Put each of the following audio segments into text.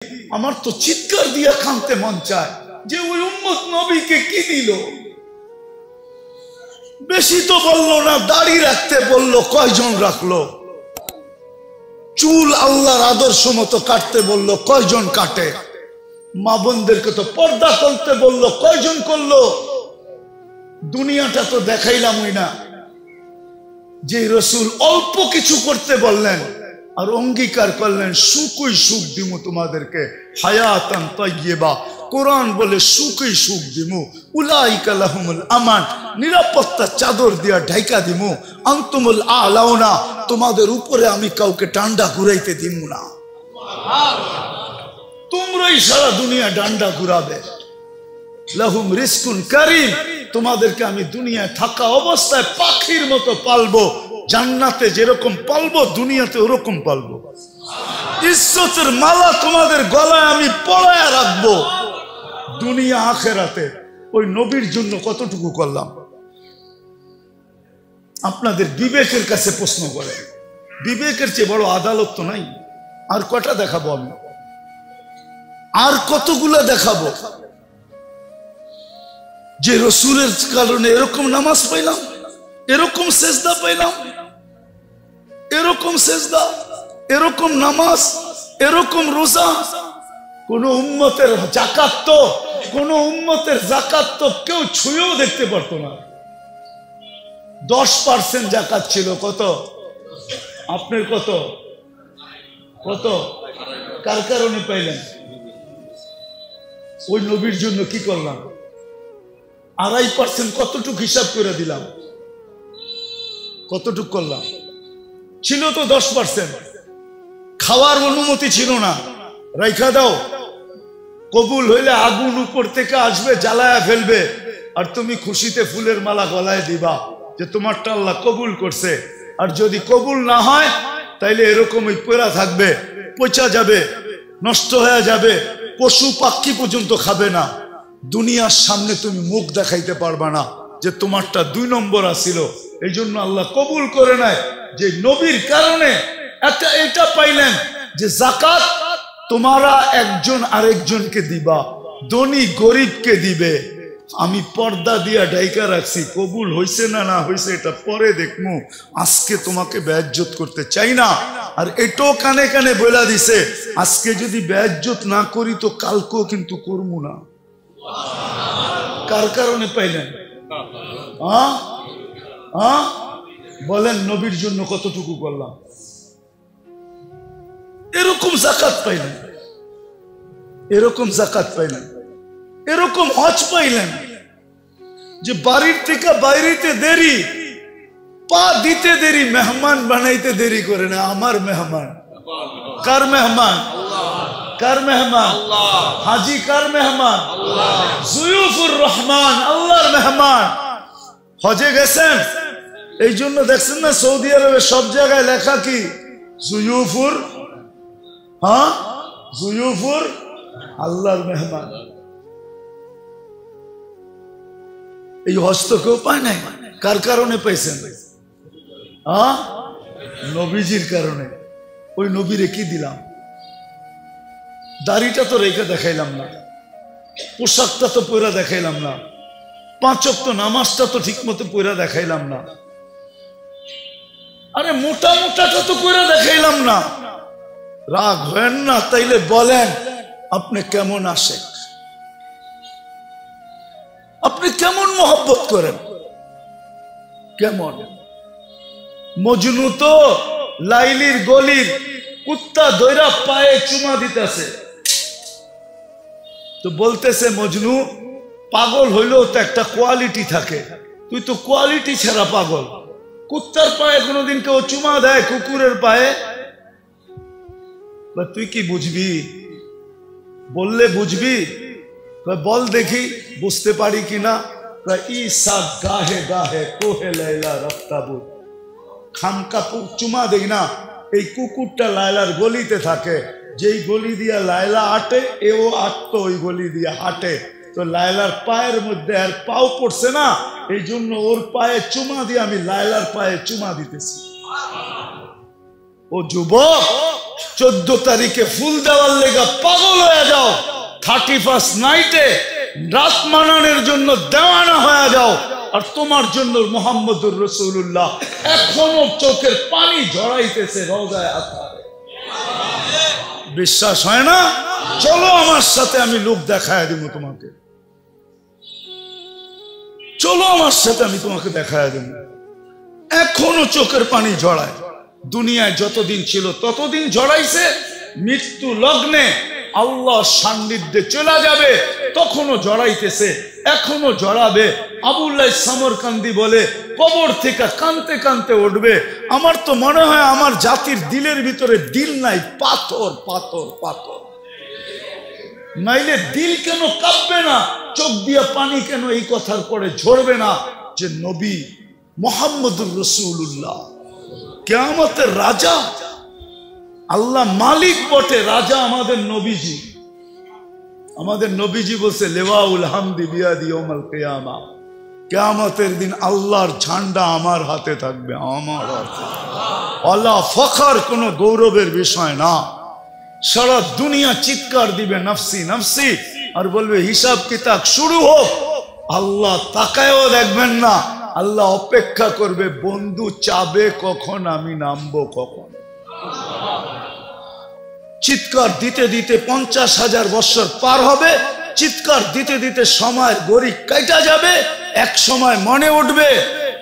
আমার তো চিৎকার দিয়া কাঁদতে মন চায় যে ওই উম্মত নবীকে কি দিল। বেশি তো বললো না, দাড়ি রাখতে বললো, কয়জন রাখলো? চুল আল্লাহর আদর্শ মতো কাটতে বললো, কয়জন কাটে? মা বোনদেরকে তো পর্দা করতে বললো, কয়জন করলো? দুনিয়াটা তো দেখাইলামই না। যে রসুল অল্প কিছু করতে বললেন আর অঙ্গীকার করলেন সুখই সুখ দিমু তোমাদেরকে, হায়াতান তাইয়্যিবা। কোরআন বলে সুখই সুখ দিমু, উলাইকা লাহুমুল আমান, নিরাপত্তা চাদর দিয়া ঢাইকা দিমু, আনতুমুল আলাউনা, তোমাদের উপরে আমি কাউকে ডান্ডা ঘুরাইতে দিমু না। তোমরাই সারা দুনিয়া ডান্ডা ঘুরাবে। লাহুম রিজকুন কারীম, তোমাদেরকে আমি দুনিয়ায় থাকা অবস্থায় পাখির মতো পালবো। জান্নাতে যেরকম পালবো দুনিয়াতে ওরকম পালবো। ইজ্জতের মালা তোমাদের গলায় আমি পরায়া রাখবো দুনিয়া আখেরাতে। ওই নবীর জন্য কতটুকু করলাম? আপনাদের বিবেকের কাছে প্রশ্ন করে, বিবেকের চেয়ে বড় আদালত তো নাই। আর কটা দেখাবো আমি? আর কতগুলা দেখাবো যে রসুলের কারণে এরকম নামাজ পাইলাম, এরকম সেজদা পাইলাম, এরকম সেজদা, এরকম নামাজ, এরকম রোজা। কোন উম্মতের যাকাত তো, কোন উম্মতের যাকাত তো কেউ ছুঁয়েও দেখতে পারতো না। 10% যাকাত ছিল। কত? আপনার কত? কত? কার কারণে পাইলেন? ওই নবীর জন্য কি করলাম? 2.5% কতটুক হিসাব করে দিলাম? কতটুক করলাম? ছিল তো 10%। খাওয়ার অনুমতি ছিল না, রাইখা দাও। কবুল হইলে আগুন উপর থেকে আসবে, জ্বালায়া ফেলবে, আর তুমি খুশিতে ফুলের মালা গলায় দিবা যে তোমারটা আল্লাহ কবুল করছে। আর যদি কবুল না হয় তাইলে এরকমই পড়া থাকবে, পচা যাবে, নষ্ট হয়ে যাবে, পশু পাখি পর্যন্ত খাবে না। দুনিয়ার সামনে তুমি মুখ দেখাইতে পারবা না যে তোমারটা 2 নম্বর আসিল। এই জন্য আল্লাহ কবুল করে নেয় যে নবীর কারণে এটা পাইলেন যে যাকাত তোমারা একজন আরেকজনকে দিবা, ধনী গরিবকে দিবে। আমি পর্দা দিয়া ডাইকা রাখছি, কবুল হইছে না না হইছে এটা পরে দেখমু, আজকে তোমাকে বেইজ্জত করতে চাই না। আর এটাও কানে কানে বলে দিছে, আজকে যদি বেইজ্জত না করি তো কালকেও কিন্তু করবো না। কার কারণে পাইলেন? বলেন নবীর জন্য কতটুকু করলাম? এরকম যাকাত পাইলেন, এরকম যাকাত পাইলেন, এরকম হজ পাইলেন যে বাড়ির থেকে বাইরেতে দেরি, পা দিতে দেরি, মেহমান বানাইতে দেরি করে না। আমার মেহমান কার মেহমান? কার মেহমান? হাজি কার মেহমান? জুয়ুফুর রহমান, আল্লাহর মেহমান। হজে গেছেন, এই জন্য দেখছেন না সৌদি আরবে সব জায়গায় লেখা কি? জুয়ুফুর, জুয়ুফুর আল্লাহর মেহমান। এই হজ তো কেউ পায় নাই। কার কারণে পাইছেন? নবীজির কারণে। ওই নবীরে কি দিলাম? দাড়িটা তো রেখে দেখাইলাম না, পোশাকটা তো পয়রা দেখাইলাম না, 5 ওয়াক্ত নামাজটা তো ঠিক মতো পয়রা দেখাইলাম না, আরে মোটা মোটাটা তো পয়রা দেখাইলাম না। রাগ হয় না, তাইলে বলেন আপনি কেমন আশেক, আপনি কেমন মহব্বত করেন? কেমন? মজনু তো লাইলির গলির কুত্তা দইরা পায়ে চুমা দিতেছে, তো বলতেছে মজনু পাগল হইলেও তো একটা কোয়ালিটি থাকে, তুই তো কোয়ালিটি ছাড়া পাগল। কুত্তার পায়ে কোনোদিন কেউ চুমা দেয়? কুকুরের পায়ে? তুই কি বুঝবি? বললে বুঝবি? বল দেখি বুঝতে পারি কিনা। ঈসা গাহে গাহে কোহে লাইলা রফতাবু, খামকা চুমা দেই না। এই কুকুরটা লায়লার গলিতে থাকে, যেই গলি দিয়া লায়লা হাঁটে এও আটতো ওই গলি দিয়া হাঁটে, তো লায়লার পায়ের মধ্যে আর পাও পড়ছে না, এই জন্য ওর পায়ে চুমা দিয়ে আমি লায়লার পায়ে চুমা দিতেছি। ও যুবক, 14 তারিখে ফুল দেওয়ার লেগা পাগল হয়ে যাও, 31 নাইটে রাত মানানোর জন্য দেওয়ানা হয়ে যাও, আর তোমার জন্য মুহাম্মদুর রাসূলুল্লাহ এখনো চোখের পানি ঝরাইতেছে রওজায়ে আতহারে। বিশ্বাস হয় না? চলো আমার সাথে, আমি লোক দেখায় দেব তোমাকে। চলো আমার সাথে, আমি তোমাকে দেখায় দেব। এখনো চোখের পানি ঝরায়। দুনিয়ায় যতদিন ছিল ততদিন ঝরাইছে। মৃত্যু লগ্নে আল্লাহ সান্নিধ্যে চলে যাবে, তখনও জড়াইতেছে, এখনো জড়াবে। আবুল্লাহ সামরকান্দি বলে, কবর থেকে কানতে কানতে উঠবে। আমার তো মনে হয় আমার জাতির দিলের ভিতরে দিল নাই, পাথর পাথর পাথর। নাইলে দিল কেন কাঁপবে না, চোখ দিয়া পানি কেন এই কথার পরে ঝরবে না যে নবী মুহাম্মদুর রাসূলুল্লাহ কিয়ামতের রাজা। আল্লাহ মালিক বটে, রাজা আমাদের নবীজি। আমাদের নবীজি বলছে, লেওয়াউল হামদি বিয়াদি ইয়াউমাল কিয়ামা, কিয়ামতের দিন আল্লাহর ঝান্ডা আমার হাতে থাকবে, আমার হাতে। আল্লাহ ফখর, কোনো গৌরবের বিষয় না। সারা দুনিয়া চিৎকার দিবে নফসি নফসি, আর বলবে হিসাব কিতাব শুরু হোক। আল্লাহ তাকায়ও দেখবেন না, আল্লাহ অপেক্ষা করবে, বন্ধু চাবে কখন, আমি নামবো কখন। চিৎকার দিতে দিতে 50,000 বছর পার হবে, চিৎকার দিতে দিতে সময়ের গড়ি কাটা যাবে। এক সময় মনে উঠবে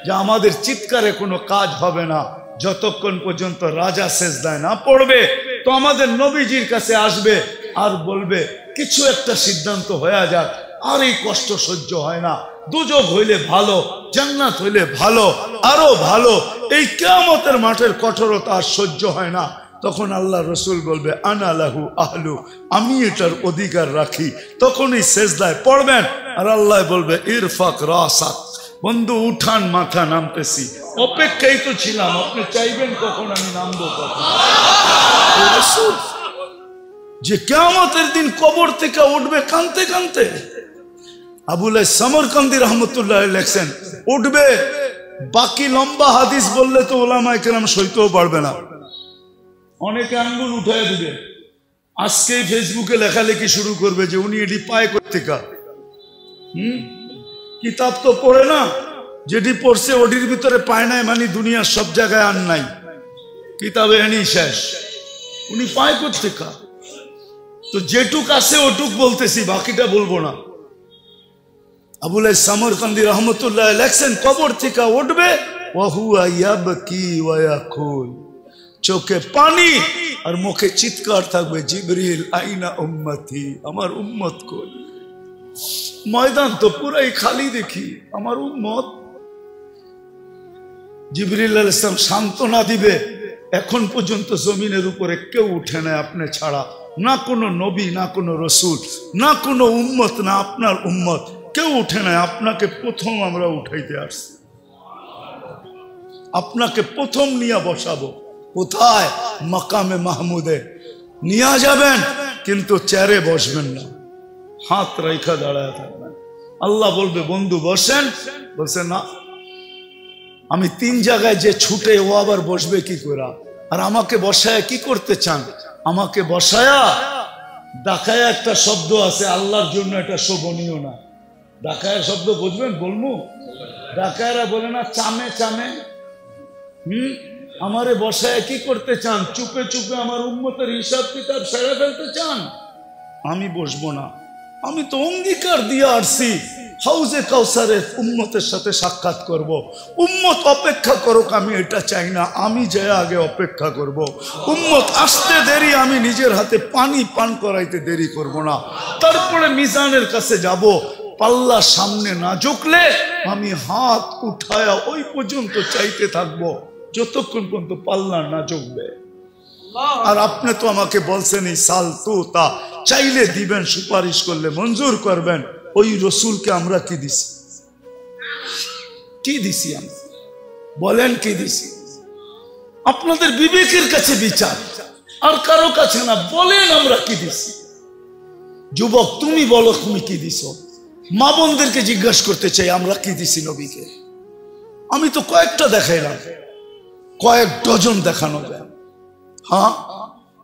যে আমাদের চিৎকারে কোনো কাজ হবে না, যতক্ষণ পর্যন্ত রাজা সেজদায় না পড়বে। তো আমাদের নবীজির কাছে আসবে আর বলবে, কিছু একটা সিদ্ধান্ত হয়ে যাক, আর এই কষ্ট সহ্য হয় না, দুজক হইলে ভালো, জান্নাত হইলে ভালো, আরো ভালো, এই কিয়ামতের মাঠের কঠোরতা আর সহ্য হয় না। তখন আল্লাহ রসুল বলবে, আনা লাহু আহলু, আমি এটার অধিকার রাখি। তখনই সেজদায় পড়বেন, আর আল্লাহ বলবে, ইরফাক রাসাক, বন্ধু উঠান মাথা, নামতেছি। অপেক্ষাই তো ছিলাম, আপনি চাইবেন কখন, আমি নামবো কখন। যে কিয়ামতের দিন কবর থেকে উঠবে কানতে কানতে। আবুল্লাহ সামরকান্দি রহমতুল্লাহ লেখছেন, উঠবে, বাকি লম্বা হাদিস বললে তো ওলামায়ে কেরাম সইতেও পারবে না। অনেকে আঙ্গুল উঠায় দিবে, আজকেই ফেসবুকে লেখালেখি শুরু করবে যে উনি এটি পায় কোত্থেকা। কিতাব তো পড়ে না, যেটি পড়ছে ওটির ভিতরে পায় নাই, মানে দুনিয়ার সব জায়গায় আর নাই, কিতাবে এনি শেষ। উনি পায় কোত্থেকা? তো যেটুক আছে ওটুক বলতেছি, বাকিটা বলবো না। আবুল্লাহ সামরকান্দি রহমতুল্লাহ লেখছেন, কবর থেকে উঠবে, ওয়াহুয়া ইয়াবকি ওয়া ইয়াকুল, চোখে পানি আর মুখে চিৎকার থাকবে, জিবরিল আইনা উম্মতি, আমার উম্মত কই? ময়দান তো পুরাই খালি দেখি, আমার উম্মত। জিবরিল আলাইহিস সালাম সান্ত্বনা দিবে, এখন পর্যন্ত জমিনের উপরে কেউ উঠে না আপনি ছাড়া, না কোনো নবী, না কোনো রসুল, না কোনো উম্মত, না আপনার উম্মত, কেউ উঠে নাই। আপনাকে প্রথম আমরা উঠাইতে আসছি, আপনাকে প্রথম নিয়ে বসাবো। কোথায়? মাকামে মাহমুদে নিয়ে যাবেন, কিন্তু চেয়ারে বসবেন না, হাত রেখা দাঁড়ায় থাকবেন। আল্লাহ বলবে, বন্ধু বসেন। বলছে, না, আমি 3 জায়গায় যে ছুটে, ও আবার বসবে কি করে? আর আমাকে বসায় কি করতে চান? আমাকে বসায়া ডাকায়া, একটা শব্দ আছে আল্লাহর জন্য, এটা শোভনীয় না। ডাকায়া শব্দ বুঝবেন? বলবো, ডাকায়ারা বলে না চামে চামে। আমারে বসায় কি করতে চান? চুপে চুপে আমার উম্মতের হিসাব কিতাব সেরে ফেলতে চান? আমি বসবো না। আমি তো অঙ্গীকার দিয়ে আসছি, হাউজে কাউসারের উম্মতের সাথে সাক্ষাৎ করব। উম্মত অপেক্ষা করুক, আমি এটা চাই না, আমি যাই আগে অপেক্ষা করব। উম্মত আসতে দেরি, আমি নিজের হাতে পানি পান করাইতে দেরি করব না। তারপরে মিজানের কাছে যাব, পাল্লা সামনে না ঝুঁকলে আমি হাত উঠায়া ওই পর্যন্ত চাইতে থাকবো, যতক্ষণ পর্যন্ত পাল্লা না ঝুঁকবে। আর আপনি তো আমাকে বলছেন, এই সাল তো তা, চাইলে দিবেন, সুপারিশ করলে মঞ্জুর করবেন। ওই রসুলকে আমরা কি দিছি? কি দিছি আমরা? বলেন কি দিছি? আপনাদের বিবেকের কাছে বিচার, আর কারো কাছে না। বলেন আমরা কি দিছি? যুবক তুমি বলো, তুমি কি দিছ? মা বোনদেরকে জিজ্ঞাসা করতে চাই, আমরা কি দিছি নবীকে? আমি তো কয়েকটা দেখাইলাম, কয়েক ডজন দেখানো যায়। হ্যাঁ,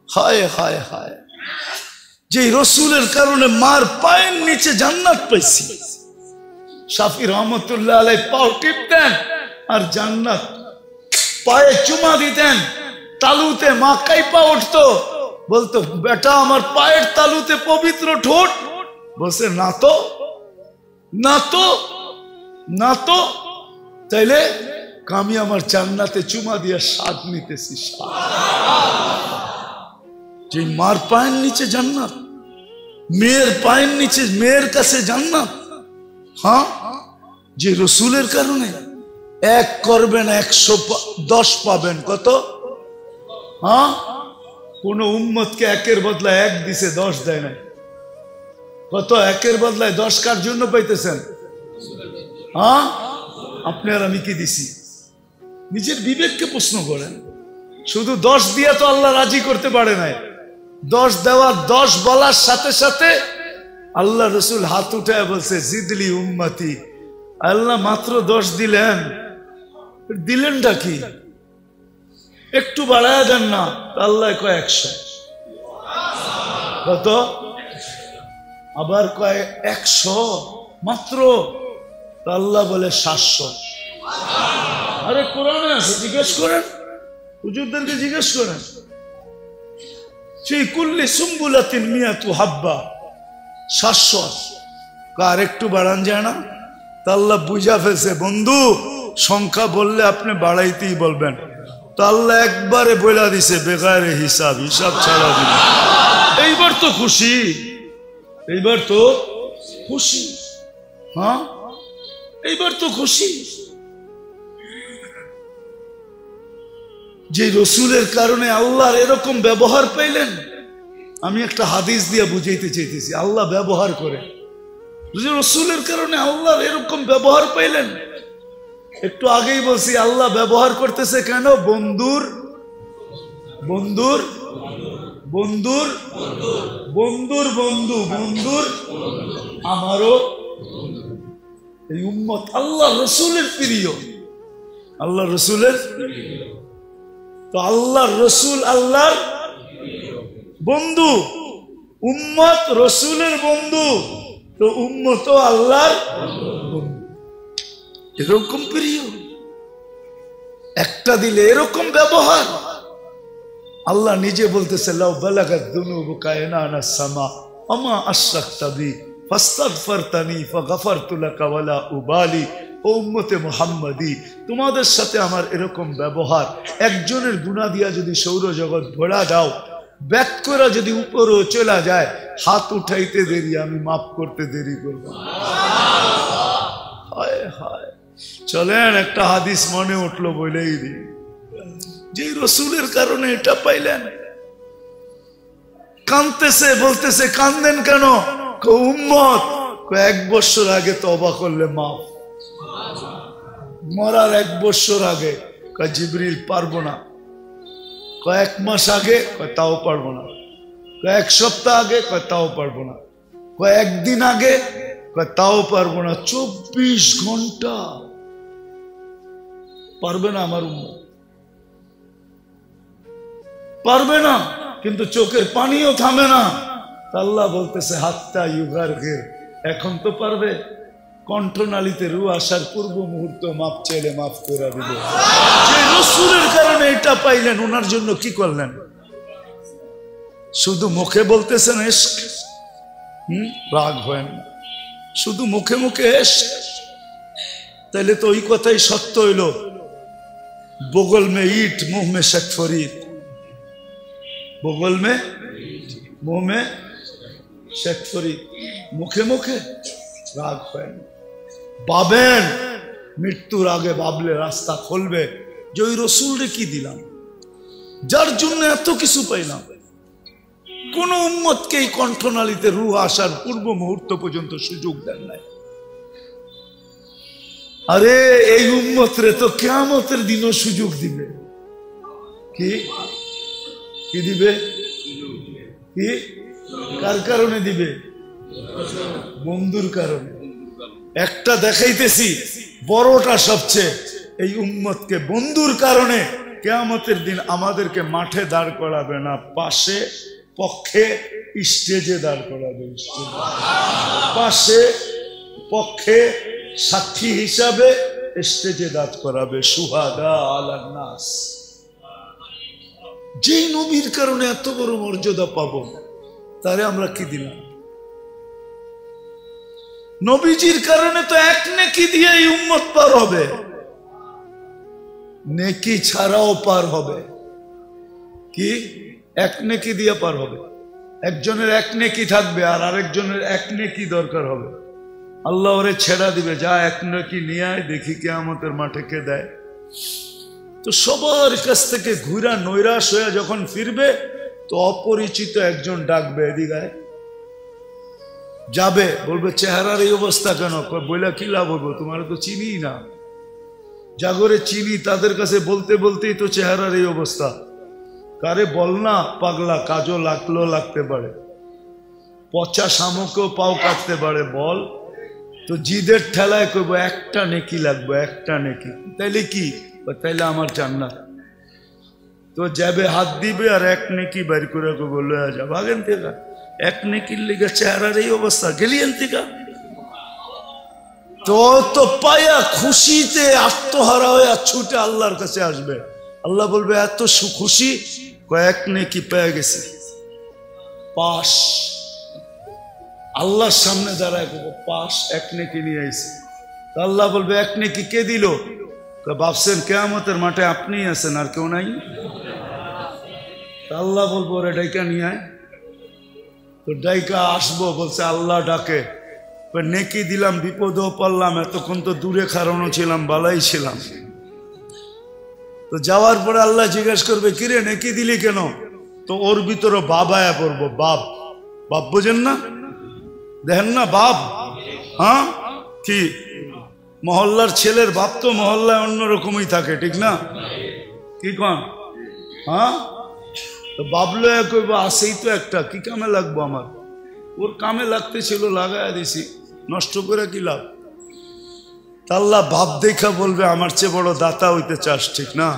হায় হায় হায়, যে রসুলের কারণে মার পায়ের নিচে জান্নাত পাইছি। শাফি রহমতুল্লাহ আলাই পাও টিপতেন আর জান্নাত পায়ে চুমা দিতেন, তালুতে মা কাইপা উঠতো, বলতো বেটা আমার পায়ের তালুতে পবিত্র ঠোঁট, বলছে না তো না তো না তো, তাইলে আমি আমার জান্নাতে চুমা দিয়ে স্বাদ নিতেছি। যে মার পায়ের নিচে জান্নাত, মেয়ের পায়ের নিচে মেয়ের কাছে জান্নাত। হ্যাঁ, যে রসুলের কারণে এক করবেন 110 পাবেন। কত? হ্যাঁ, কোন উম্মতকে একের বদলায় 1 দিছে, 10 দেয় নাই। কত? একের বদলায় 10 কার জন্য পাইতেছেন? হ্যাঁ, আপনি আর আমি কি দিছি? নিজের বিবেককে প্রশ্ন করেন। শুধু 10 দিয়ে তো আল্লাহ রাজি করতে পারে নাই। 10 দেওয়ার 10 বলার সাথে সাথে আল্লাহ রসুল হাত উঠায় বলছে জিদলি উম্মতি। আল্লাহ মাত্র 10 দিলেন, দিলেনটা কি? একটু বাড়ায় দেন না, আল্লাহ কয় 100। কত? আবার কয় 100 মাত্র, আল্লাহ বলে 700। আরে কোরআনে আছে, জিজ্ঞেস করেন, হুজুরদেরকে জিজ্ঞেস করেন। সেই কুল্লি সুম্বুলাতিন মিয়াতু হাব্বা, 700। আর একটু বাড়ান যায় না? তা আল্লাহ বুঝা ফেলছে বন্ধু সংখ্যা বললে আপনি বাড়াইতেই বলবেন। তো আল্লাহ একবারে বইলা দিছে বেগারে হিসাব, হিসাব ছাড়া দিবে। এইবার তো খুশি, এইবার তো খুশি। হ্যাঁ, এইবার তো খুশি। যে রসুলের কারণে আল্লাহর এরকম ব্যবহার পাইলেন। আমি একটা হাদিস দিয়ে বুঝাইতে চাইতেছি, আল্লাহ ব্যবহার করে, রসুলের কারণে আল্লাহর এরকম ব্যবহার পাইলেন। একটু আগেই বলছি আল্লাহ ব্যবহার করতেছে কেন? বন্ধুর বন্ধুর বন্ধুর বন্ধুর বন্ধু, বন্ধুর আমারও এই উম্মত আল্লাহ রসুলের প্রিয়, আল্লাহ রসুলের। তো আল্লাহ রসুল আল্লাহর বন্ধু, উম্মত রসুলের বন্ধু, তো উম্মত আল্লাহর বন্ধু। এরকম প্রিয়, একটা দিলে এরকম ব্যবহার। আল্লাহ নিজে বলতেছে লাউ বালাগাত যুনুবুকা ইনানাস সামা ওমা আশরাকতা বি ফাস্তাগফারতানি ফাগফারতু লাকা ওয়ালা উবালি। ও উম্মতে মুহাম্মাদি, তোমাদের সাথে আমার এরকম ব্যবহার, একজনের গুনাহ দিয়া যদি সৌরজগৎ ভরা দাও, ব্যাক করে যদি উপরও চলা যায়, হাত উঠাইতে দেরি, আমি মাফ করতে দেরি করব। হায় হায়। চলেন একটা হাদিস মনে উঠলো বলেই দিই। যে রসুলের কারণে এটা পাইলেন, কাঁদতেছে, বলতেছে কান্দেন কেন? উম্মত 1 বছর আগে তওবা করলে মাফ, মরার 1 বছর আগে জিবরিল পারবো না, 1 মাস আগে তাও পারবো না, 1 সপ্তাহ আগে তাও পারবো না, 1 দিন আগে তাও পারবো না, 24 ঘন্টা পারবে না আমার উম্মত, পারবে না। কিন্তু চোখের পানিও থামে না। আল্লাহ বলতেছে হাত্তা ইউগারগির, এখন তো পারবে। কণ্ঠনালীতে রু আসার পূর্ব মুহূর্ত মাফ চাইলে মাফ করে দিবে। যে রাসূলের কারণে এটা পাইলেন, ওনার জন্য কি করলেন? শুধু মুখে বলতেছেন ইশক, রাগ হয় না, শুধু মুখে মুখে ইশক, তাহলে তো ওই কথাই সত্য হইল, বগল মে ইট মুহ মে শেখফরিদ, বগল মে মুহ মে শেখফরিদ, মুখে মুখে রাগ হয় না। ভাবেন মৃত্যুর আগে, ভাবলে রাস্তা খুলবে যে ওই রসুলরে কি দিলাম, যার জন্য এত কিছু পাইলাম। কোন উম্মতকে এই কণ্ঠনালীতে রূহ আসার পূর্ব মুহূর্ত পর্যন্ত সুযোগ দেন নাই। আরে এই উম্মতরে তো কিয়ামতের দিনও সুযোগ দিবে। কি কি দিবে? কি কার কারণে দিবে? বন্ধুর কারণে। একটা দেখাইতেছি, বড়টা সবচেয়ে, এই উম্মতকে বন্ধুর কারণে কিয়ামতের দিন আমাদেরকে মাঠে দাঁড় করাবে না, পাশে পক্ষে স্টেজে দাঁড় করাবে। পাশে পক্ষে সাক্ষী হিসাবে স্টেজে দাঁড় করাবে। শুহাদা আলান নাস। যেই নবীর কারণে এত বড় মর্যাদা পাবো, তারে আমরা কি দিলাম? নবীজির কারণে তো এক নেকি দিয়ে এই উম্মত পার হবে, নেকি ছাড়াও পার হবে। কি? এক নেকি দিয়ে পার হবে। একজনের এক নেকি থাকবে আর আরেকজনের এক নেকি দরকার হবে। আল্লাহ ওরে ছেড়া দিবে, যা এক নেকি নিয়ে আয়, দেখি কিয়ামতের মাঠে কে দেয়। তো সবার কাছ থেকে ঘুরা নৈরাশ হয়ে যখন ফিরবে, তো অপরিচিত একজন ডাকবে, এদিকে যাবে, বলবে চেহারার এই অবস্থা কেন? বইলা কি লাভ হবো, তোমার তো চিনি না। জাগরে চিনি, তাদের কাছে বলতে বলতেই তো চেহারার এই অবস্থা। কারে বল না পাগলা, কাজও লাগতে পারে, পচা শামুকও পাও কাটতে পারে, বল। তো জিদের ঠেলায় কইব একটা নেকি লাগবে, একটা নেকি। তাইলে কি? তাইলে আমার জান্নাত। তো যাবে, হাত দিবে আর এক নেকি বাইর করে কইব লয়া যা, ভাগেন থেকে। এক নেকির লিগে চেহারার এই অবস্থা, গেলিয়েন থেকে। তো পায়া খুশিতে আত্মহারা হয়ে ছুটে আল্লাহর কাছে আসবে। আল্লাহ বলবে এত খুশি, কয়েক নেকি পেয়ে গেছি, পাশ। আল্লাহর সামনে দাঁড়ায় পাশ, এক নেকি নিয়ে আইছে। আল্লাহ বলবে এক নেকি কে দিল? ভাবছেন কিয়ামতের মাঠে আপনি আছেন আর কেউ নাই? আল্লাহ বলবো রে ডাইকা নিয়ে আয়। তো ডাইকা আসবো, বলছে আল্লাহ ডাকে, নেকি দিলাম, বিপদেও পড়লাম, এতক্ষণ তো দূরে খাড়ানো ছিলাম, বালাই ছিলাম। তো যাওয়ার পরে আল্লাহ জিজ্ঞেস করবে, কিরে নেকি দিলি কেন? তো ওর ভিতরে বাবায়া পড়বো, বাপ। বাপ বোঝেন না? দেখেন না বাপ? হ্যাঁ, কি মহল্লার ছেলের বাপ তো মহল্লায় অন্যরকমই থাকে, ঠিক না? কি কন? হ্যাঁ, তো বাবলো কইব আসেই তো একটা, কি কামে লাগবো আমার? ওর কামে লাগতে ছিল, লাগাইয়া দিছি, নষ্ট করে কি লাভ? আল্লাহ বাপ দেখা বলবে আমার চেয়ে বড় দাতা হইতে চাস, ঠিক না?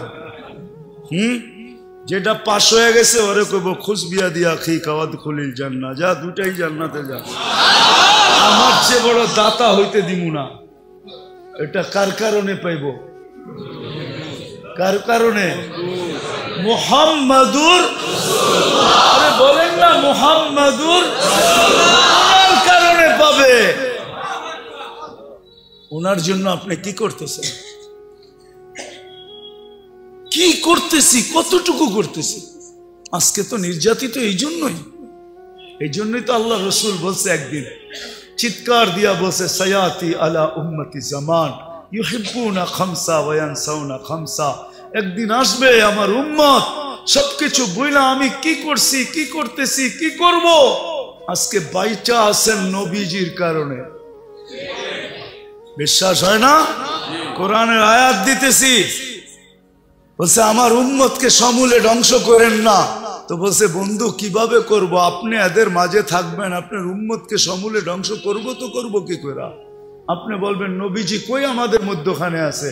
যেটা পাশ হয়ে গেছে ওরে কইব খুশ বিয়া দিয়া খি কাওয়াদ খুলিল জান্নাত, যা দুটাই জান্নাতে যা, আমার চেয়ে বড় দাতা হইতে দিমু না। এটা কার কারণে পাইব? কার কারণে? মুহাম্মাদুর, আরে বলেন না মুহাম্মাদুর, ওনার কারণে পাবে। ওনার জন্য আপনি কি করতেছেন? কি করতেছি, কতটুকু করতেছি? আজকে তো নির্যাতিত এই জন্যই তো আল্লাহ রসুল বলছে, একদিন চিৎকার দিয়া বলছে, সায়াতি আলা উম্মতি জামান ইউহিব্বুনা খামসা ওয়া ইয়ানসাউনা খামসা। একদিন আসবে আমার উম্মত সবকিছু বইলা আমি কি করছি, কি করতেছি, কি করব, আজকে বাইচা আছেন নবীজির কারণে। বিশ্বাস হয় না? কোরআনের আয়াত দিতেছি, বলছে আমার উম্মতকে সমূলে ধ্বংস করেন না। তো বলছে বন্ধু কিভাবে করব? আপনি এদের মাঝে থাকবেন, আপনার উম্মতকে সমূলে ধ্বংস করব তো করব কি করে? আপনি বলবেন নবীজি কই আমাদের মধ্যখানে আছে?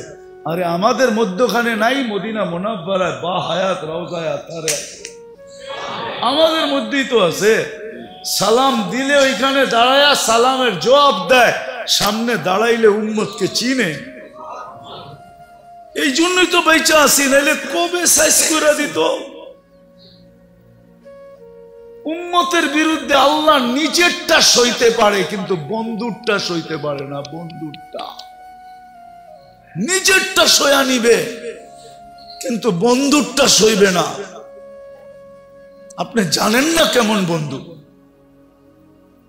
আরে আমাদের মধ্যখানে নাই, মদিনা মুনাফফারায় বা হায়াত রওজায় আতারে আমাদের মধ্যেই তো আছে। সালাম দিলে ওইখানে দাঁড়ায়া সালামের জবাব দেয়, সামনে দাঁড়াইলে উম্মতকে চিনে। এই জন্যই তো বেঁচে আসি, নাইলে কবে সাইজ করে দিত। উম্মতের বিরুদ্ধে আল্লাহ নিজেরটা সইতে পারে, কিন্তু বন্ধুরটা সইতে পারে না। বন্ধুরটা নিজেরটা সয়া নিবে, কিন্তু বন্ধুরটা সইবে না। আপনি জানেন না কেমন বন্ধু,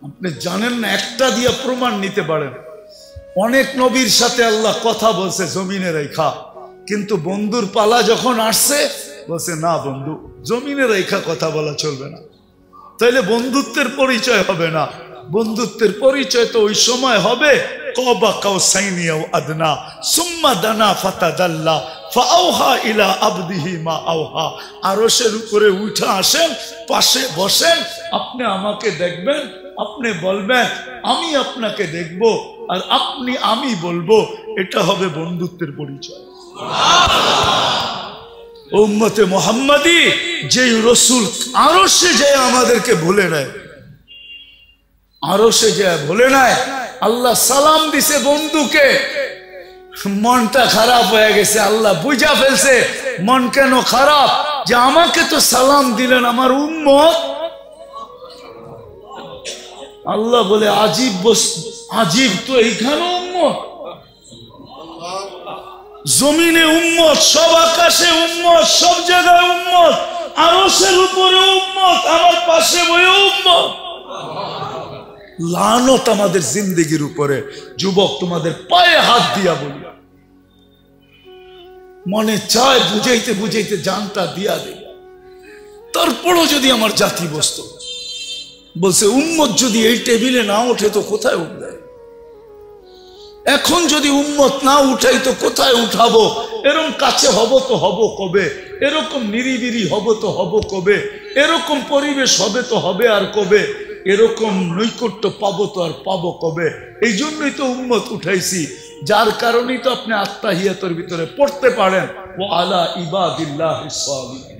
আপনি জানেন না। একটা দিয়ে প্রমাণ নিতে পারেন। অনেক নবীর সাথে আল্লাহ কথা বলছে জমিনে রেখা, কিন্তু বন্ধুর পালা যখন আসছে বলছে না বন্ধু, জমিনে রেখা কথা বলা চলবে না। তাইলে বন্ধুত্বের পরিচয় হবে না। বন্ধুত্বের পরিচয় তো ওই সময় হবে কবা কাউসাইনি আও আদনা সুম্মা দানা ফাতাদাল্লা ফাআওহা ইলা আবদিহি মা আওহা। আরশের উপরে উঠে আসেন, পাশে বসেন, আপনি আমাকে দেখবেন, আপনি বলবেন আমি আপনাকে দেখব, আর আপনি আমি বলবো। এটা হবে বন্ধুত্বের পরিচয়। উম্মতে মুহাম্মাদি যে রসুল আরশে যায় আমাদেরকে ভুলে নেয়, আরশে যায় ভুলে নেয়। আল্লাহ সালাম দিছে বন্ধুকে, মনটা খারাপ হয়ে গেছে, আল্লাহ বুঝা ফেলছে মন কেন খারাপ, যে আমাকে তো সালাম দিলেন আমার উম্মত। আল্লাহ বলে আজীব আজীব, তো এইখানে উম্মত, জমিনে উম্মত, সব আকাশে উম্মত, সব জায়গায় উম্মত, আরশের উপরে উম্মত, আমার পাশে বয়ে উম্মত। লানত আমাদের জিন্দেগির উপরে। যুবক, তোমাদের পায়ে হাত দিয়া বলি, মনে চায় বুঝাইতে বুঝাইতে জানটা দিয়া দে। তারপরও যদি আমার জাতি বসত, বলছে উম্মত যদি এই টেবিলে না ওঠে তো কোথায় উঠবে? এখন যদি উম্মত না উঠাই তো কোথায় উঠাবো? এরকম কাছে হব তো হব কবে? এরকম নিরিবিরি হব তো হব কবে? এরকম পরিবেশ হবে তো হবে আর কবে? এরকম নৈকট্য পাবো তো আর পাবো কবে? এই জন্যই তো উম্মত উঠাইছি, যার কারণেই তো আপনি আত্তাহিয়াতের ভিতরে পড়তে পারেন ও আলা ইবাদিল্লাহিস সালিহিন।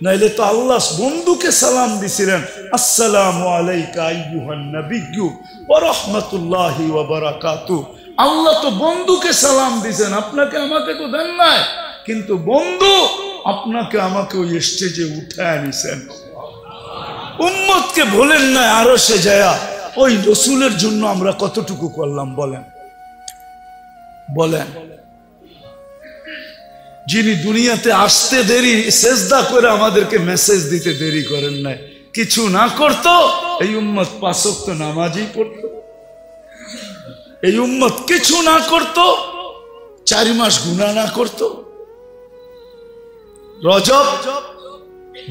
নাইলে তো আল্লাহ বন্ধুকে সালাম দিছিলেন, আসসালামু আলাইকা আইয়ুহান নাবিয়্যু ওয়া রাহমাতুল্লাহি ওয়া বারাকাতুহু। আল্লাহ তো বন্ধুকে সালাম দিছেন, আপনাকে আমাকে তো দেন নাই, কিন্তু বন্ধু আপনাকে আমাকে ওই স্টেজে উঠায় নিছেন। উম্মতকে বলেন না আরশে যায়া। ওই রসুলের জন্য আমরা কতটুকু করলাম বলেন? বলেন, যিনি দুনিয়াতে আসতে দেরি, সেজদা করে আমাদেরকে মেসেজ দিতে দেরি করেন নাই, কিছু না করত, এই উম্মত ৫ ওয়াক্ত নামাজই পড়তো। এই উম্মত কিছু না করত, ৪ মাস গুনাহ না করত। রজব,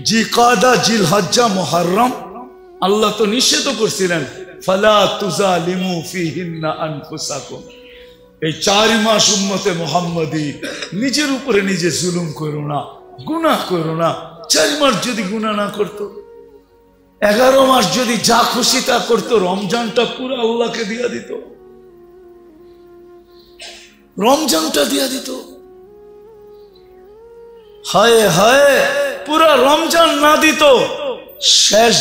জিকাদা, জিলহজ্জা, মুহররম আল্লাহ তো নিষেধ করছিলেন, ফালা তুজালিমু ফিহিন্না আনফুসাকুম। এই ৪ মাস উম্মতে মুহাম্মাদি নিজের উপরে নিজে জুলুম করো না, গুনাহ করো না। ৪ মাস যদি গুনাহ না করত, 11 মাস যদি যা খুশি তা করতো, রমজানটা পুরো আল্লাহকে দিয়া দিত, রমজানটা দিয়া দিত। হায় হায়, পুরা রমজান না দিত, শেষ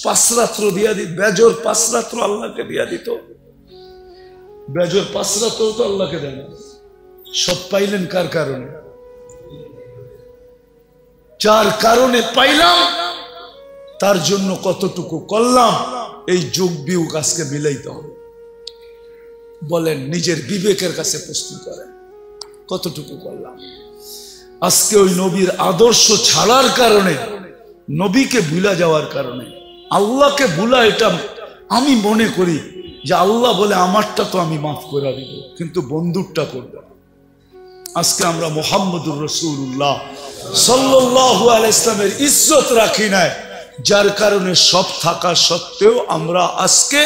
5 রাত্র দিয়া দিত, বেজর 5 রাত্র আল্লাহকে দিয়া দিত। বেজর 5 রাত্র তো আল্লাহকে দেন। সব পাইলেন কার কারণে? যার কারণে পাইলাম তার জন্য কতটুকু করলাম, এই যোগ বিয়োগ আজকে মিলাইতে হবে। বলেন, নিজের বিবেকের কাছে প্রশ্ন করেন, কতটুকু করলাম? আজকে ওই নবীর আদর্শ ছাড়ার কারণে, নবীকে ভুলা যাওয়ার কারণে, আল্লাহকে ভুলা, এটা আমি মনে করি যে আল্লাহ বলে আমারটা তো আমি মাফ করে দিব, কিন্তু বন্ধুরটা করবে। আজকে আমরা মুহাম্মদুর রাসূলুল্লাহ সাল্লাল্লাহু আলাইহি ইসলামের ইজ্জত রাখি নাই, যার কারণে সব থাকা সত্ত্বেও আমরা আজকে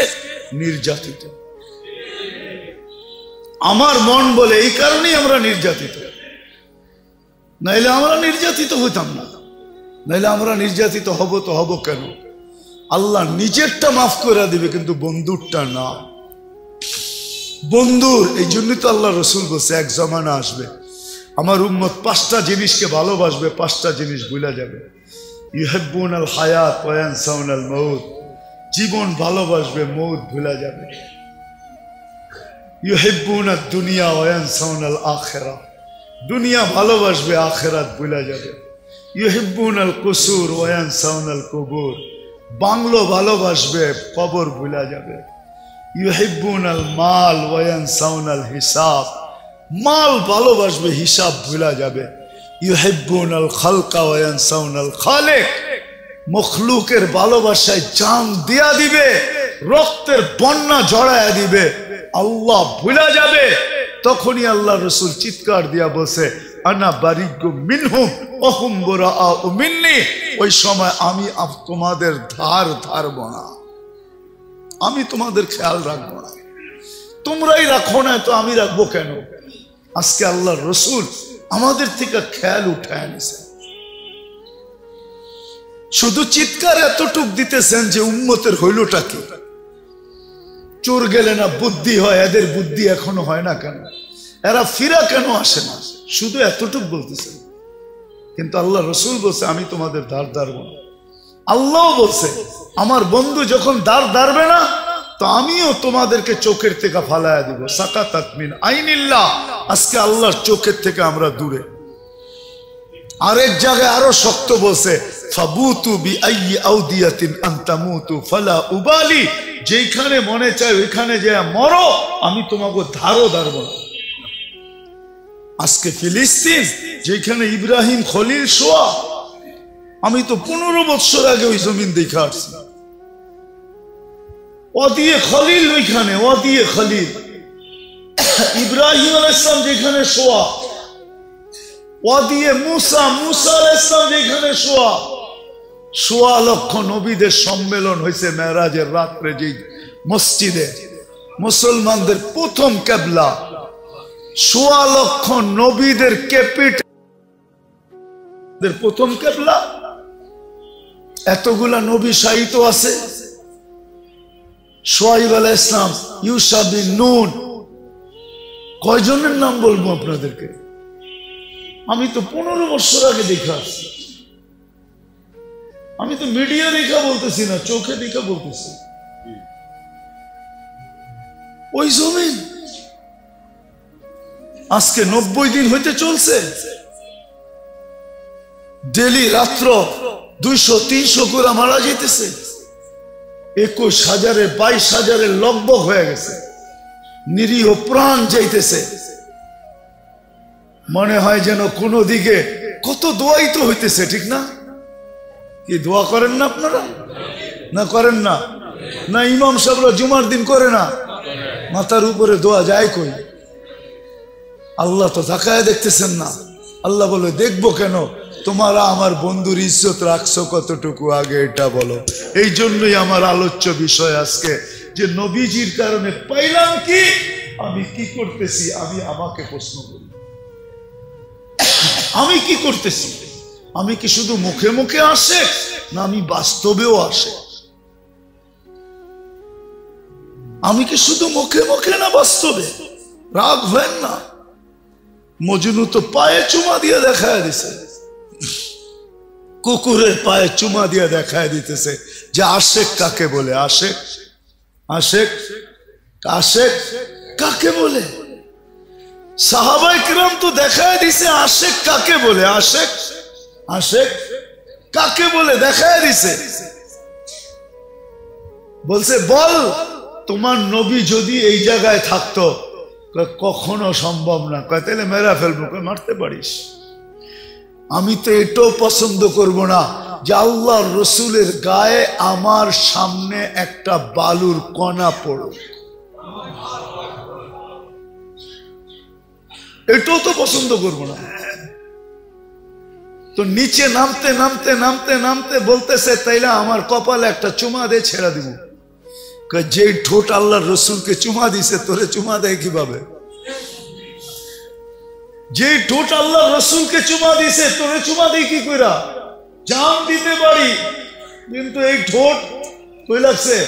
নির্যাতিত। আমার মন বলে এই কারণেই আমরা নির্যাতিত, নাইলে আমরা নির্যাতিত হইতাম না। নাইলে আমরা নির্যাতিত হব তো হব কেন? আল্লাহ নিজেরটা মাফ করে দিবে, কিন্তু বন্ধুরটা না। বন্ধুর এই জন্যই তো আল্লাহ রসুল বলছে, এক জমানা আসবে আমার উম্মত 5টা জিনিসকে ভালোবাসবে, 5টা জিনিস ভুলা যাবে। ইউহিব্বুনাল হায়াত ওয়া ইয়ানসাউনাল মাউত, জীবন ভালোবাসবে, মৌত ভুলা যাবে। ইউহিব্বুনাদ দুনিয়া ওয়া ইয়ানসাউনাল আখিরাহ, দুনিয়া ভালোবাসবে, আখিরাত ভুলা যাবে। ইউহিব্বুনাল কুসুর ওয়া ইয়ানসাউনাল কুবুর, বাংলো ভালোবাসবে, কবর ভুলা যাবে। ইউহিব্বুনাল মাল ওয়া ইয়ানসাউনাল হিসাব, মাল ভালোবাসবে, হিসাব ভুলা যাবে। ইউহিব্বুনাল খালকা ওয়া ইয়ানসাউনাল খালিক, মখলুকের ভালোবাসায় জান দিয়া দিবে, রক্তের বন্যা জড়ায়া দিবে, আল্লাহ ভুলা যাবে। তখনই আল্লাহ রসুল চিৎকার দিয়া বসে, আনা বারিগু মিনহুম ওয়া হুম বুরাআউ মিন্নি, ওই সময় আমি তোমাদের ধার ধারব না, আমি তোমাদের খেয়াল রাখবো না, তোমরাই রাখো না তো আমি রাখবো কেন? আজকে আল্লাহ রসুল আমাদের থেকে খেয়াল উঠায় নিছে। শুধু চিৎকার এতটুক দিতেছেন যে উম্মতের হইলটা কি? চোর গেলে না বুদ্ধি হয়, এদের বুদ্ধি এখনো হয় না কেন? এরা ফিরা কেন আসে না? শুধু এতটুক বলতেছেন, কিন্তু আল্লাহ রসুল বলছে আমি তোমাদের দাঁড় দাঁড়ব না। আল্লাহ বলছে আমার বন্ধু যখন দাঁড় দাঁড়বে না তো আমিও তোমাদেরকে চোখের থেকে ফালায়া দিব। সাকাতাত মিন আইনিল্লাহ, আজকে আল্লাহর চোখের থেকে আমরা দূরে। আরেক জায়গায় আরো শক্ত বলছে ফাবুতু বিআইয়ি আউদিয়াতিন আন তামুতু ফালা উবালি, যেখানে মনে চায় ওইখানে যে মরো, আমি তোমাকে ধারও ধারব না। আজকে ফিলিস্তিন যেখানে ইব্রাহিম খলিল শোয়া, আমি তো 15 বছর আগে ওই জমিন দেখে আসছি। ওয়াদিয়ে খলিল, ওইখানে ওয়াদিয়ে খলিল ইব্রাহিম আলাইহিস সালাম যেখানে শোয়া, ওয়াদিয়ে মুসা, মুসা আলাইহিস সালাম যেখানে শোয়া। 1.25 লক্ষ নবীদের সম্মেলন হয়েছে মেরাজের রাত্রে যে মসজিদে, মুসলমানদের প্রথম কিবলা। 1.25 লক্ষ নবীদের ক্যাপিটাল প্রথম কিবলা। এতগুলা নবী শাহিত আছে। শুআইব আলাইহিস সালাম, ইউসা বিন নূন, কয়জনের নাম বলবো আপনাদেরকে? আমি তো 15 বছর আগে দেখে আসছি। আমি তো মিডিয়া দেখা বলতেছি না, চোখে দেখা বলতেছি। ওই জমিন আজকে 90 দিন হইতে চলছে। ডেলি রাত্র 200-300 করে মারা যেতেছে। 21,000 22,000 লগভগ হয়ে গেছে। নিরীহ প্রাণ যাইতেছে। মনে হয় যেন কোনো দিকে কত দোয়াই তো হইতেছে, ঠিক না? কি দোয়া করেন না আপনারা? না করেন না? না ইমাম সাহেবরা জুমার দিন করে না? মাথার উপরে দোয়া যায় কই? আল্লাহ তো তাকায় দেখতেছেন না। আল্লাহ বলে দেখবো কেন? তোমরা আমার বন্ধুর ইজ্জত রাখছো কতটুকু, আগে এটা বলো। এই জন্যই আমার আলোচ্য বিষয় আজকে যে নবীজির কারণে পাইলাম কি, আমি কি করতেছি। আমি আমাকে প্রশ্ন করি, আমি কি করতেছি? আমি কি শুধু মুখে মুখে আসে, না আমি বাস্তবেও আসে? আমি কি শুধু মুখে মুখে না বাস্তবে? রাগ হয় না। মজনু তো পায়ে চুমা দিয়ে দেখায় দিছে, কুকুরের পায়ে চুমা দিয়ে দেখায় দিতেছে যে আশেক কাকে বলে। আশেক, আশেক, আশেক কাকে বলে? সাহাবায়ে কিরাম তো দেখায় দিছে আশেক কাকে বলে। আশেক, আশেক কাকে বলে দেখায় দিছে। বলছে বল তোমার নবী যদি এই জায়গায় থাকতো। কখনো সম্ভব না। তাহলে মেরা ফেলবো। মারতে পারিস। আমি তো এটাও পছন্দ করব না যে আল্লাহর রসুলের গায়ে আমার সামনে একটা বালুর কণা পড়ো। এটাও তো পছন্দ করব না। তো নিচে নামতে নামতে নামতে নামতে বলতেছে তাইলে আমার কপালে একটা চুমা দিয়ে ছেড়ে দিব। যে ঠোঁট আল্লাহর রসুলকে চুমা দিছে তোরে চুমা দেয় কিভাবে? যে ঠোঁট আল্লাহর রসুলকে চুমা দিছে তোরে চুমা দেয় কি কইরা? জান দিতে পারি, কিন্তু এই ঠোঁট কই লাগছে?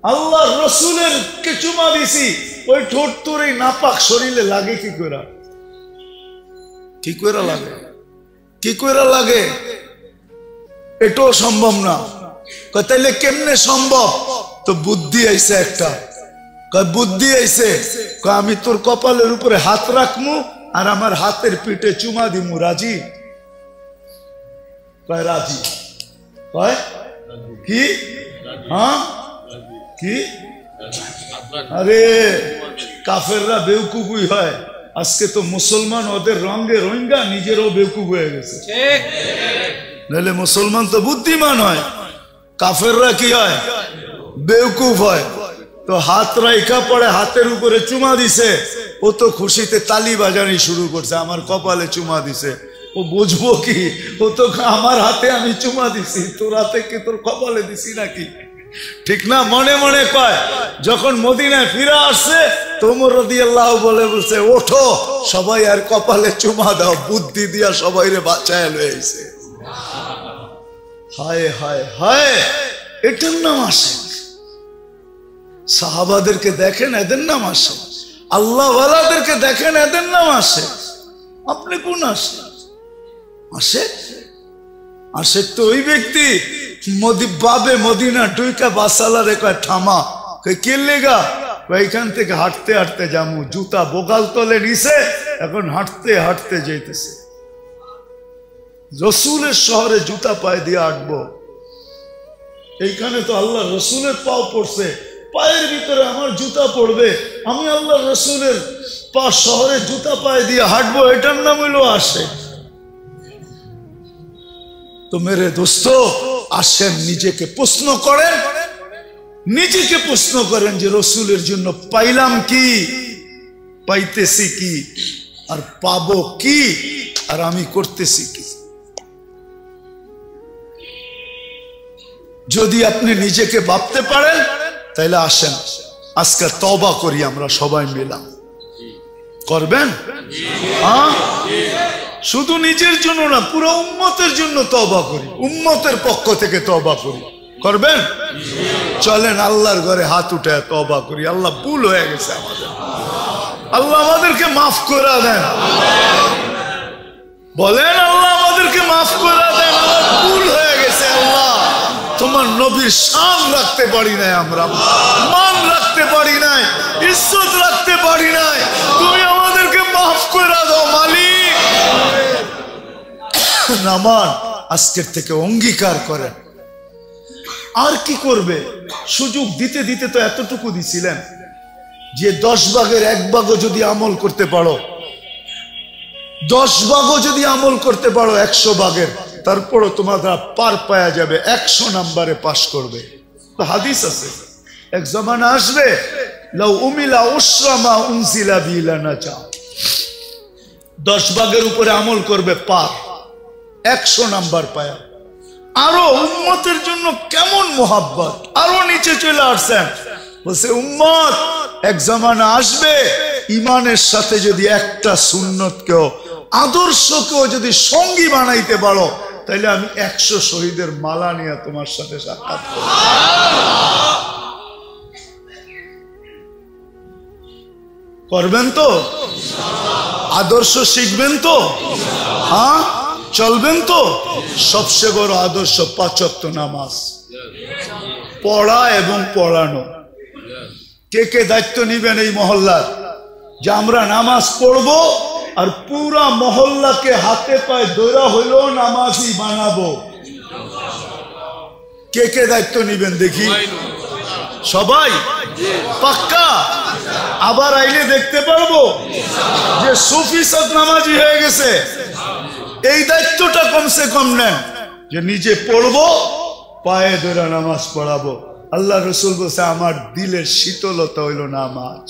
আল্লাহর রসুলের কে চুমা দিছি, ওই ঠোঁট তোর এই নাপাক শরীরে লাগে কি কইরা? কি কইরা লাগে? কি কইরা লাগে? এটাও সম্ভব না। তাইলে কেমনে সম্ভব? তো বুদ্ধি আইছে একটা। বুদ্ধি আইছে, আমি তোর কপালের উপরে হাত রাখমু আর আমার হাতের পিঠে চুমা দিমু। রাজি? কয় রাজি। কয় কি? হ্যাঁ কি? আরে কাফেররা বেউকুফই হয়। আজকে তো মুসলমান ওদের রঙে রোহিঙ্গা, নিজেরও বেউকুফ হয়ে গেছে। নাহলে মুসলমান তো বুদ্ধিমান হয়, কাফেররা কি হয়? বেউকুফ হয়। তো হাত রাইখা পড়ে হাতের উপরে চুমা দিছে, ও তো খুশিতে তালি বাজানি শুরু করছে, আমার কপালে চুমা দিছে। ও বুঝবো কি? ও তো আমার হাতে আমি চুমা দিছি, তোর হাতে কি তোর কপালে দিছি নাকি? ঠিক না? মনে মনে কয়। যখন মদিনায় ফিরে আসছে তো ওমর রাদিয়াল্লাহু বলে বলছে ওঠো সবাই আর কপালে চুমা দাও, বুদ্ধি দিয়া সবাই রে বাঁচায় লয়ে আইছে। হায় হায় হায়, এটার নাম আসে। সাহাবাদেরকে দেখেন, এদের নাম আসে। আল্লাহ ওয়ালাদেরকে দেখেন, এদের নাম আসে। আপনি কোন আসে? আশেক আশেক তো ওই ব্যক্তি বাবে মদিনা টুইকা বাসালারে কয় থামা, কে লেগা, এখান থেকে হাঁটতে হাঁটতে যামু, জুতা বোগাল তলে নিছে, এখন হাঁটতে হাঁটতে যাইতেছে। রসুলের শহরে জুতা পায়ে দিয়ে হাঁটবো, এইখানে তো আল্লাহ রসুলের পাও পড়ছে, পায়ের ভিতরে আমার জুতা পড়বে, আমি আল্লাহ রসুলের পা শহরে জুতা পায়ে দিয়ে হাঁটবো, এটার নাম হইল আশেক। তো মেরে দোস্ত আসেন, নিজেকে প্রশ্ন করেন, নিজেকে প্রশ্ন করেন যে রসুলের জন্য পাইলাম কি, পাইতেছি কি, আর পাবো কি, আর আমি করতেছি কি। যদি আপনি নিজেকে ভাবতে পারেন তাহলে আসেন আজকে তওবা করি আমরা সবাই মিলা। করবেন? হ্যাঁ, শুধু নিজের জন্য না, পুরো উম্মতের জন্য তওবা করি, উম্মতের পক্ষ থেকে তওবা করি। করবেন? চলেন আল্লাহর ঘরে হাত উঠায় তওবা করি। আল্লাহ, ভুল হয়ে গেছে আমাদের, আল্লাহ আমাদেরকে মাফ করে দেন। বলেন আল্লাহ আমাদেরকে মাফ করে দেন, আমার ভুল হয়ে গেছে। আল্লাহ, তোমার নবীর শান রাখতে পারি নাই, আমরা মান রাখতে পারি নাই, ইজ্জত রাখতে পারি নাই, তুমি আমাদেরকে মাফ করে দাও মালিক। নামান আজকের থেকে অঙ্গীকার করেন। আর কি করবে? সুযোগ দিতে দিতে তো এতটুকু দিছিলেন যে 10 ভাগের 1 ভাগও যদি আমল করতে পারো, 10 ভাগও যদি আমল করতে পারো 100 ভাগের, তারপরও তোমাদের পার পাওয়া যাবে, 100 নম্বরে পাশ করবে। তো হাদিস আছে, এক জামানা আসবে, লাউ উমিলা উসরামা উনজিলা বিলানা চা, 10 ভাগের উপরে আমল করবে, পার 100 নাম্বার পায়া। আরো উম্মতের জন্য কেমন মোহাব্বত, আরো নিচে চলে আসছেন, বলছে উম্মত এক জামানা আসবে, ইমানের সাথে যদি একটা সুন্নতকেও, আদর্শকেও যদি সঙ্গী বানাইতে পারো, তাইলে আমি 100 শহীদের মালা নিয়ে তোমার সাথে সাক্ষাৎ করব। করবেন তো? আদর্শ শিখবেন তো? হ্যাঁ, চলবেন তো? সবচেয়ে বড় আদর্শ 5 ওয়াক্ত নামাজ পড়া এবং পড়ানো। কে কে দায়িত্ব নিবেন এই মহল্লার যে আমরা নামাজ পড়বো আর পুরা মহল্লাকে হাতে পায়ে দৌড়া হইলেও নামাজি বানাবো? কে কে দায়িত্ব নিবেন দেখি? সবাই পাক্কা? আবার আইলে দেখতে পারবো যে সুফি সব নামাজি হয়ে গেছে। এই দায়িত্বটা কমসে কম নেন যে নিজে পড়বো, পায়ে ধরে নামাজ পড়াবো। আল্লাহ রসুল বলছে আমার দিলের শীতলতা হইল নামাজ।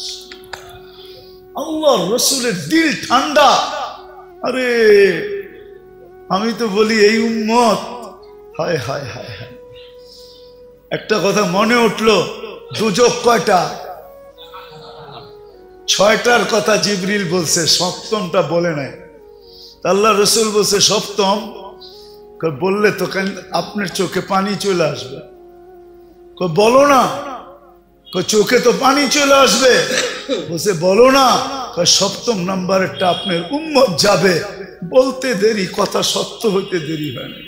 আল্লাহ রসুলের দিল ঠান্ডা। আরে আমি তো বলি এই উম্মত, হায় হায় হায় হায়। একটা কথা মনে উঠলো, দুজক কয়টা? 6টার কথা জিবরিল বলছে, 7মটা বলে নাই। আল্লাহ রসুল বলছে 7ম। বললে তো আপনার চোখে পানি চলে আসবে। বলো না। চোখে তো পানি চলে আসবে। বলছে বলো না। 7ম নাম্বারেরটা আপনার উম্মত যাবে। বলতে দেরি, কথা সত্য হইতে দেরি হয় না।